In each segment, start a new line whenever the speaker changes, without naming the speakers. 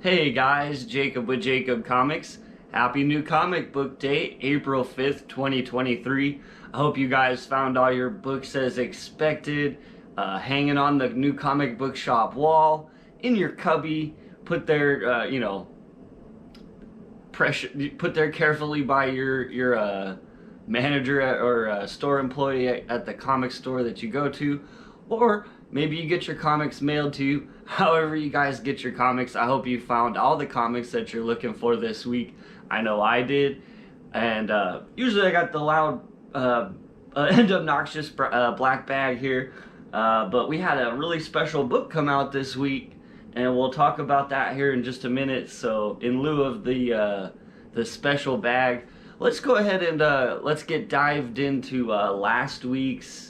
Hey guys, Jacob with Jacob Comics. Happy new comic book day, April 5th, 2023. I hope you guys found all your books as expected, hanging on the new comic book shop wall, in your cubby, put there, put there carefully by your manager or store employee at the comic store that you go to, or maybe you get your comics mailed to you. However you guys get your comics, I hope you found all the comics that you're looking for this week. I know I did, and usually I got the loud and obnoxious black bag here, but we had a really special book come out this week, and we'll talk about that here in just a minute. So in lieu of the special bag, let's go ahead and let's get dived into last week's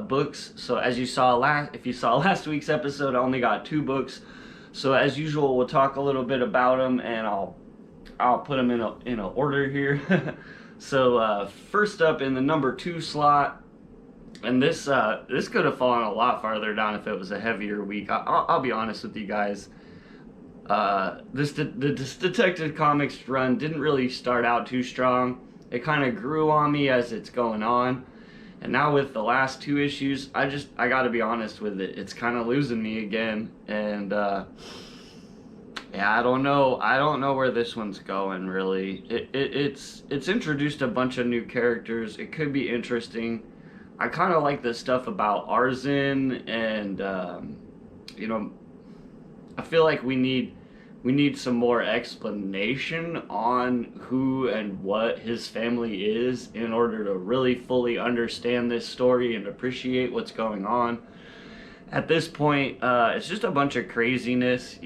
books. So as you saw if you saw last week's episode, I only got 2 books. So as usual, we'll talk a little bit about them, and I'll put them in a order here. So first up in the number 2 slot, and this could have fallen a lot farther down if it was a heavier week. I'll be honest with you guys. This Detective Comics run didn't really start out too strong. It kind of grew on me as it's going on, and now with the last 2 issues, I gotta be honest with it. It's kind of losing me again, and yeah, I don't know where this one's going really. It's introduced a bunch of new characters. It could be interesting. I kind of like the stuff about Arzen, and I feel like we need some more explanation on who and what his family is in order to really fully understand this story and appreciate what's going on. At this point, it's just a bunch of craziness,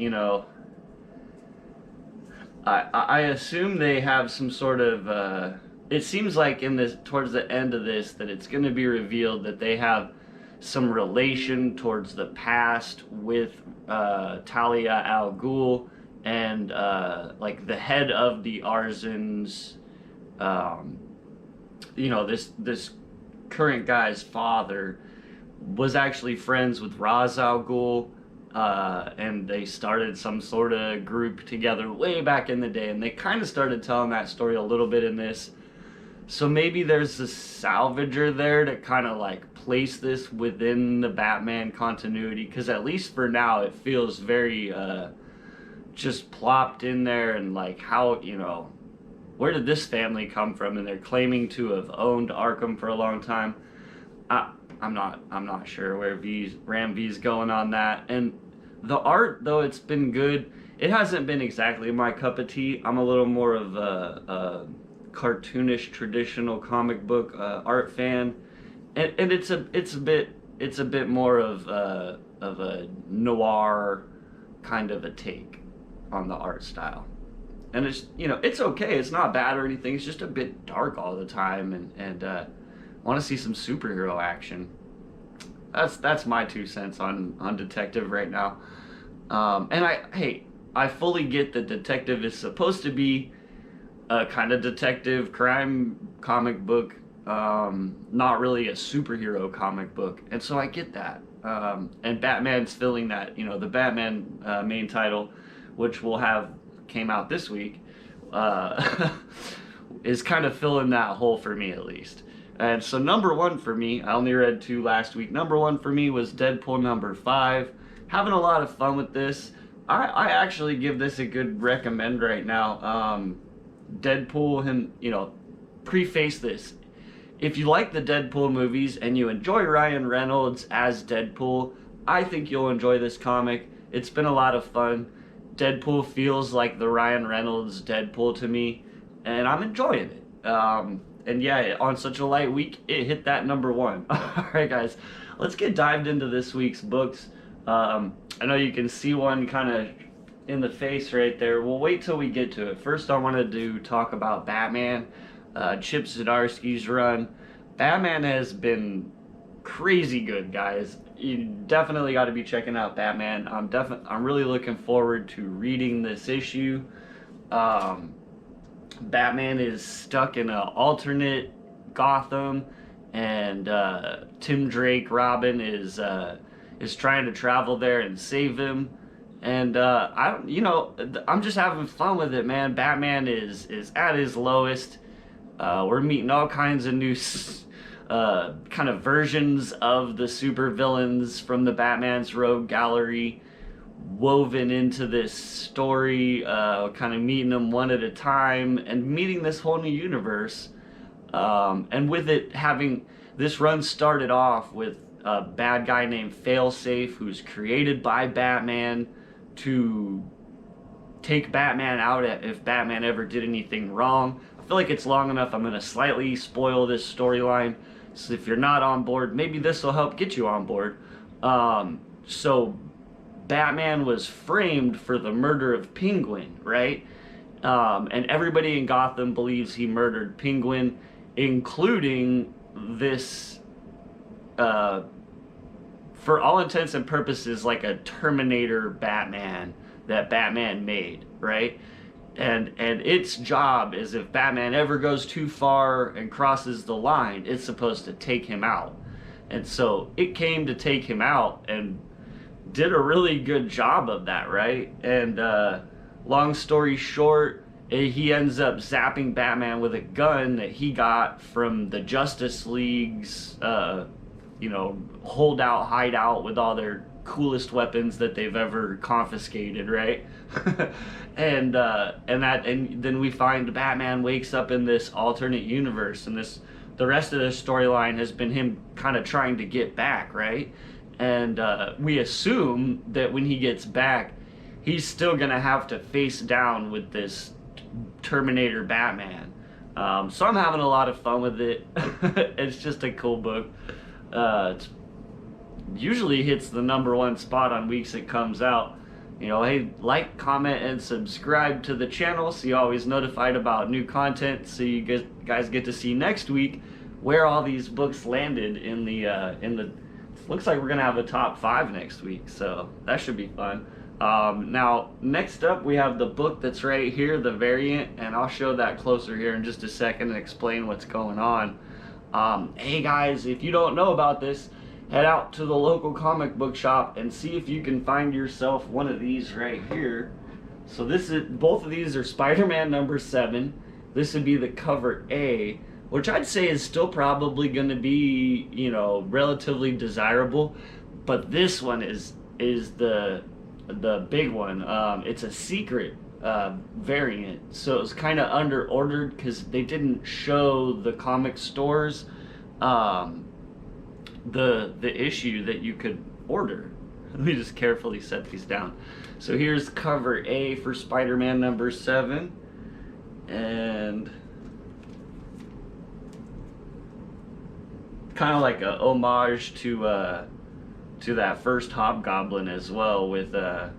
I assume they have some sort of it seems like towards the end of this that it's going to be revealed that they have some relation towards the past with Talia al Ghul, and like the head of the Arzens, this current guy's father was actually friends with Ra's al Ghul, and they started some sort of group together way back in the day, and they kind of started telling that story a little bit in this. So maybe there's a salvager there to kind of like place this within the Batman continuity, because at least for now it feels very just plopped in there, and like how, where did this family come from? And they're claiming to have owned Arkham for a long time. I'm not sure where Ram V's going on that. And the art, though it's been good, it hasn't been exactly my cup of tea. I'm a little more of a cartoonish traditional comic book art fan, and it's a bit more of a noir kind of a take on the art style. And it's okay, it's not bad or anything. It's just a bit dark all the time, and I want to see some superhero action. That's my 2 cents on Detective right now. And I fully get that Detective is supposed to be a kind of detective crime comic book, not really a superhero comic book, and so I get that. And Batman's filling that, the Batman main title, which came out this week, is kind of filling that hole for me at least. And so number 1 for me, I only read 2 last week. Number 1 for me was Deadpool number 5. Having a lot of fun with this. I actually give this a good recommend right now. Deadpool, preface this. If you like the Deadpool movies and you enjoy Ryan Reynolds as Deadpool, I think you'll enjoy this comic. It's been a lot of fun. Deadpool feels like the Ryan Reynolds Deadpool to me, and I'm enjoying it. And yeah, on such a light week, it hit that number 1. Alright guys, let's get dived into this week's books. I know you can see one kind of in the face right there. We'll wait till we get to it. First, I wanted to talk about Batman, Chip Zdarsky's run. Batman has been crazy good, guys. You definitely got to be checking out Batman. I'm really looking forward to reading this issue. Batman is stuck in an alternate Gotham, and Tim Drake Robin is trying to travel there and save him. And I don't, I'm just having fun with it, man. Batman is at his lowest. We're meeting all kinds of new kind of versions of the supervillains from the Batman's Rogue Gallery woven into this story, kind of meeting them one at a time and meeting this whole new universe. And with it having, this run started off with a bad guy named Failsafe, who's created by Batman to take Batman out if Batman ever did anything wrong. I feel like it's long enough. I'm going to slightly spoil this storyline. So if you're not on board, maybe this will help get you on board. So Batman was framed for the murder of Penguin, right? And everybody in Gotham believes he murdered Penguin, including this, for all intents and purposes, like a Terminator Batman that Batman made, right? And its job is, if Batman ever goes too far and crosses the line, it's supposed to take him out. And so it came to take him out and did a really good job of that, right? And long story short, he ends up zapping Batman with a gun that he got from the Justice League's, holdout, hideout with all their coolest weapons that they've ever confiscated, right? and then we find Batman wakes up in this alternate universe, and the rest of the storyline has been him kind of trying to get back, right? And we assume that when he gets back, he's still gonna have to face down with this Terminator Batman. So I'm having a lot of fun with it. It's just a cool book. It usually hits the #1 spot on weeks it comes out. Hey, like, comment, and subscribe to the channel so you're always notified about new content, so you guys get to see next week where all these books landed in the looks like we're gonna have a top 5 next week, so that should be fun. Now, next up we have the book that's right here, the variant, and I'll show that closer here in just a second and explain what's going on. Hey guys, if you don't know about this, head out to the local comic book shop and see if you can find yourself one of these right here. So both of these are Spider-Man #7. This would be the cover A, which I'd say is still probably going to be, relatively desirable, but this one is the big one. It's a secret variant, so it's kind of under ordered because they didn't show the comic stores the issue that you could order. Let me just carefully set these down. So here's cover A for Spider-Man #7, and kind of like a homage to that first Hobgoblin as well, with a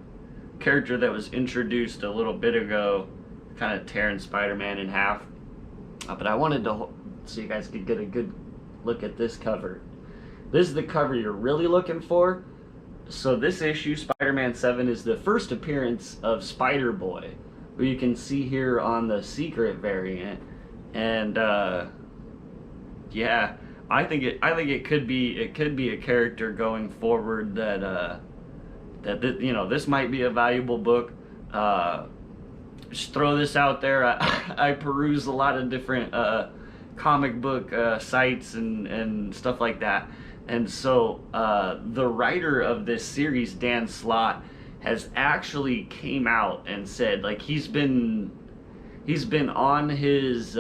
character that was introduced a little bit ago, kind of tearing Spider-Man in half. But I wanted to so you guys could get a good look at this cover. This is the cover you're really looking for. So this issue, Spider-Man 7, is the first appearance of Spider-Boy, who you can see here on the secret variant. And yeah, I think it could be a character going forward that this might be a valuable book. Just throw this out there. I peruse a lot of different comic book sites and stuff like that. And so the writer of this series, Dan Slott, has actually came out and said, like, he's been on his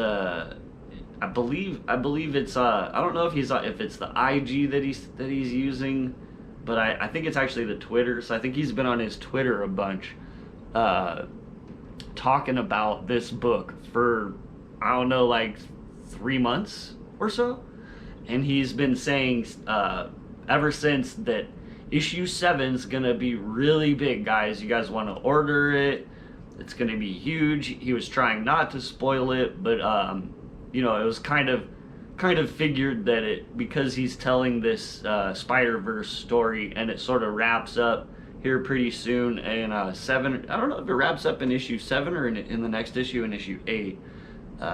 I believe it's I don't know if it's the IG that he's using, but I think it's actually the Twitter. So I think he's been on his Twitter a bunch talking about this book for, I don't know, like 3 months or so. And he's been saying ever since that issue 7's gonna be really big, guys. You guys want to order it. It's gonna be huge. He was trying not to spoil it, but it was kind of figured that because he's telling this Spider-Verse story, and it sort of wraps up here pretty soon in 7. I don't know if it wraps up in issue 7 or in the next issue, in issue 8.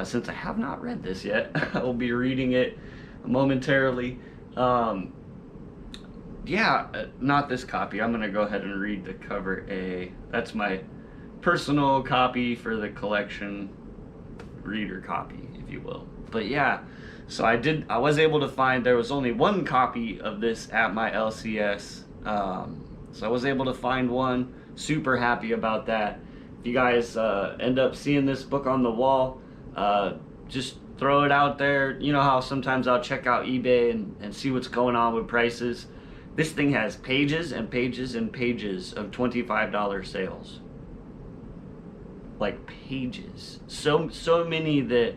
Since I have not read this yet, I will be reading it momentarily. yeah, not this copy. I'm gonna go ahead and read the cover A. That's my personal copy for the collection, reader copy, if you will. But yeah, so I was able to find, there was only one copy of this at my LCS. So I was able to find one. Super happy about that. If you guys end up seeing this book on the wall, just throw it out there. You know how sometimes I'll check out eBay and see what's going on with prices. This thing has pages and pages and pages of $25 sales. Like pages. So many that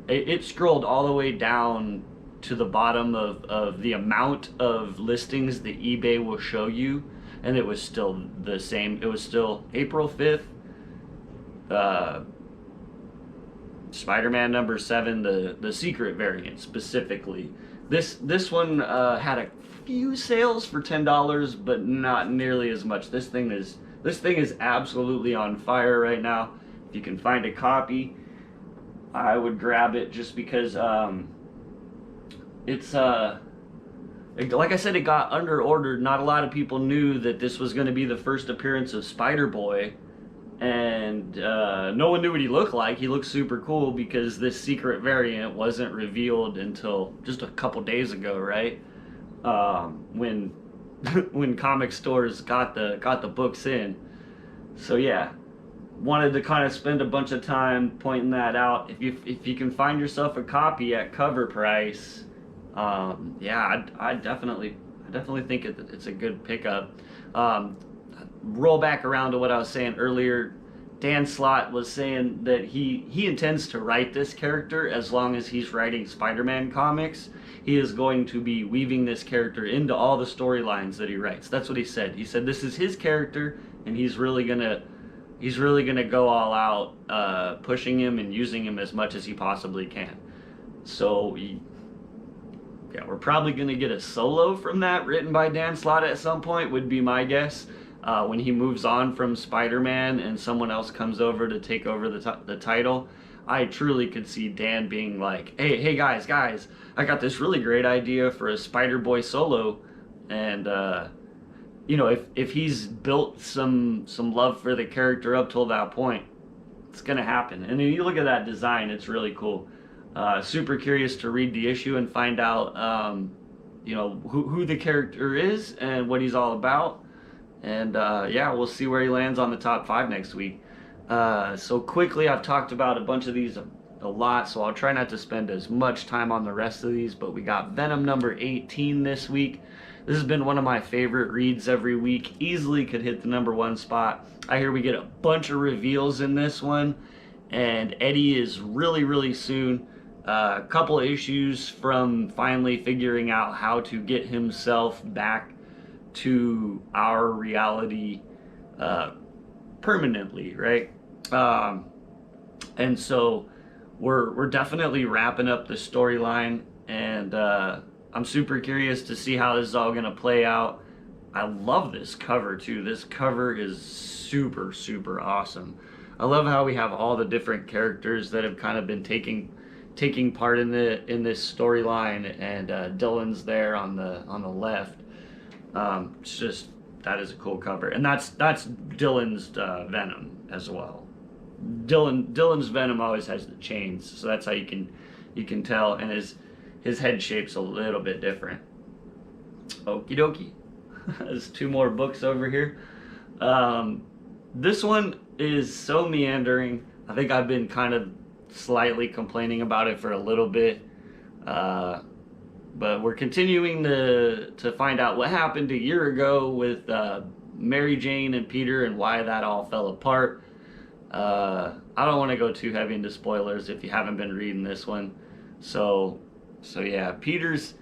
it scrolled all the way down to the bottom of the amount of listings that eBay will show you, and it was still the same. It was still April 5th, Spider-Man number 7, the secret variant specifically. This one had a few sales for $10, but not nearly as much. This thing is absolutely on fire right now. If you can find a copy, I would grab it, just because it's like I said, it got under ordered. Not a lot of people knew that this was going to be the first appearance of Spider-Boy, and no one knew what he looked like. He looked super cool because this secret variant wasn't revealed until just a couple days ago, right? When when comic stores got the books in. So yeah, wanted to kind of spend a bunch of time pointing that out. If you can find yourself a copy at cover price, yeah, I definitely think it's a good pickup. Roll back around to what I was saying earlier. Dan Slott was saying that he intends to write this character as long as he's writing Spider-Man comics. He is going to be weaving this character into all the storylines that he writes. That's what he said. He said this is his character, and he's really gonna go all out, pushing him and using him as much as he possibly can. So yeah, we're probably gonna get a solo from that written by Dan Slott at some point, would be my guess. When he moves on from Spider-Man and someone else comes over to take over the title, I truly could see Dan being like, hey guys, I got this really great idea for a Spider-Boy solo, and you know, if he's built some love for the character up till that point, it's gonna happen. And if you look at that design, it's really cool. Super curious to read the issue and find out, you know, who the character is and what he's all about. And yeah, we'll see where he lands on the top 5 next week. So quickly, I've talked about a bunch of these a lot, so I'll try not to spend as much time on the rest of these, but we got Venom number 18 this week. This has been one of my favorite reads every week. Easily could hit the number 1 spot. I hear we get a bunch of reveals in this one, and Eddie is really soon. A couple of issues from finally figuring out how to get himself back to our reality permanently, right? And so we're definitely wrapping up the storyline, and I'm super curious to see how this is all gonna play out. I love this cover too. This cover is super awesome. I love how we have all the different characters that have kind of been taking part in this storyline, and Dylan's there on the left. It's just, that is a cool cover, and that's Dylan's Venom as well. Dylan's Venom always has the chains, so that's how you can tell, and his head shape's a little bit different. Okie dokie. There's 2 more books over here. This one is so meandering. I think I've been kind of slightly complaining about it for a little bit. But we're continuing to find out what happened a year ago with Mary Jane and Peter and why that all fell apart. I don't want to go too heavy into spoilers if you haven't been reading this one. So yeah, Peter's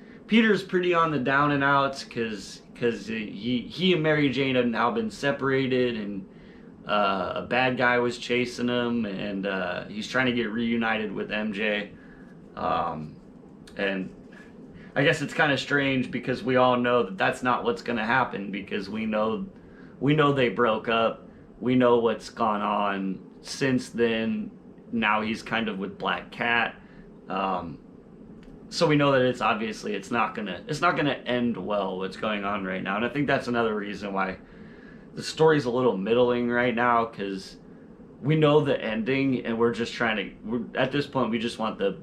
pretty on the down and outs because he and Mary Jane have now been separated, and a bad guy was chasing him, and he's trying to get reunited with MJ. And I guess it's kind of strange because we all know that that's not what's going to happen, because we know they broke up. We know what's gone on since then. Now he's kind of with Black Cat. so we know that it's obviously it's not gonna end well what's going on right now, and I think that's another reason why the story's a little middling right now, because we know the ending and we're just trying to at this point we just want the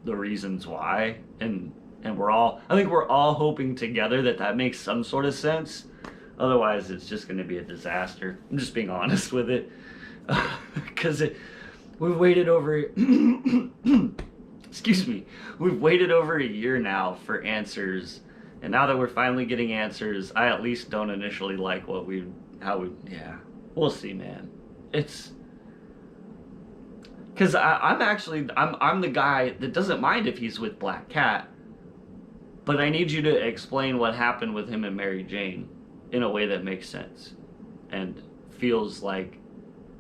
reasons why, and I think we're all hoping together that that makes some sort of sense. Otherwise it's just going to be a disaster. I'm just being honest with it, because we've waited over excuse me, we've waited over a year now for answers, and now that we're finally getting answers, I at least don't initially like yeah, we'll see, man. It's because I'm the guy that doesn't mind if he's with Black Cat, but I need you to explain what happened with him and Mary Jane in a way that makes sense and feels like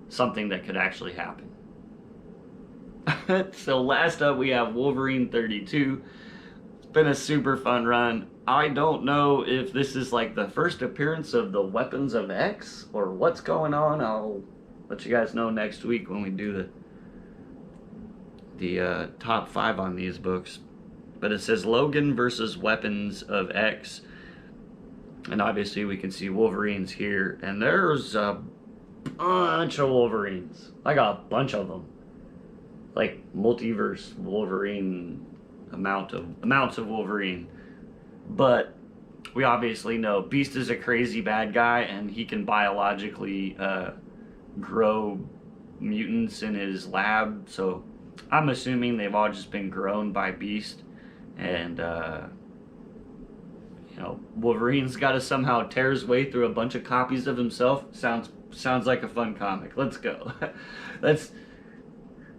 something that could actually happen. So last up we have Wolverine 32. It's been a super fun run. I don't know if this is like the first appearance of the Weapons of X or what's going on. I'll let you guys know next week when we do the top 5 on these books. But it says Logan versus Weapons of X, and obviously we can see Wolverines here, and there's a bunch of Wolverines, like a bunch of them, like multiverse Wolverine amounts of Wolverine. But we obviously know Beast is a crazy bad guy, and he can biologically grow mutants in his lab, so I'm assuming they've all just been grown by Beast, and Wolverine's got to somehow tear his way through a bunch of copies of himself. Sounds like a fun comic. Let's go. That's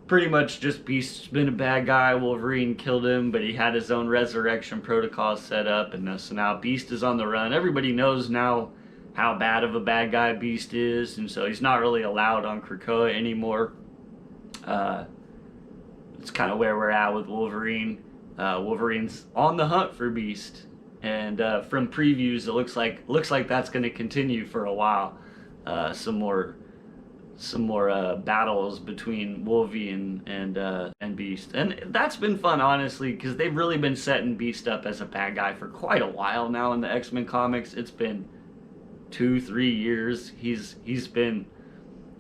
pretty much just Beast's been a bad guy. Wolverine killed him, but he had his own resurrection protocol set up, and so now Beast is on the run. Everybody knows now how bad of a bad guy Beast is, and so he's not really allowed on Krakoa anymore. It's kind of where we're at with Wolverine. Wolverine's on the hunt for Beast, and from previews, it looks like that's going to continue for a while. Some more battles between Wolverine and Beast, and that's been fun, honestly, because they've really been setting Beast up as a bad guy for quite a while now in the X-Men comics. It's been 2-3 years. He's been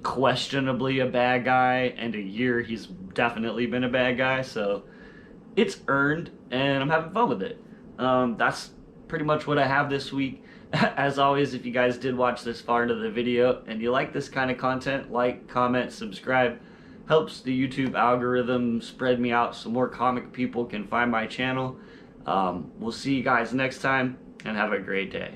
questionably a bad guy, and a year he's definitely been a bad guy, so it's earned, and I'm having fun with it. That's pretty much what I have this week. As always, if you guys did watch this far into the video and you like this kind of content, like, comment, subscribe. Helps the YouTube algorithm spread me out so more comic people can find my channel. We'll see you guys next time, and have a great day.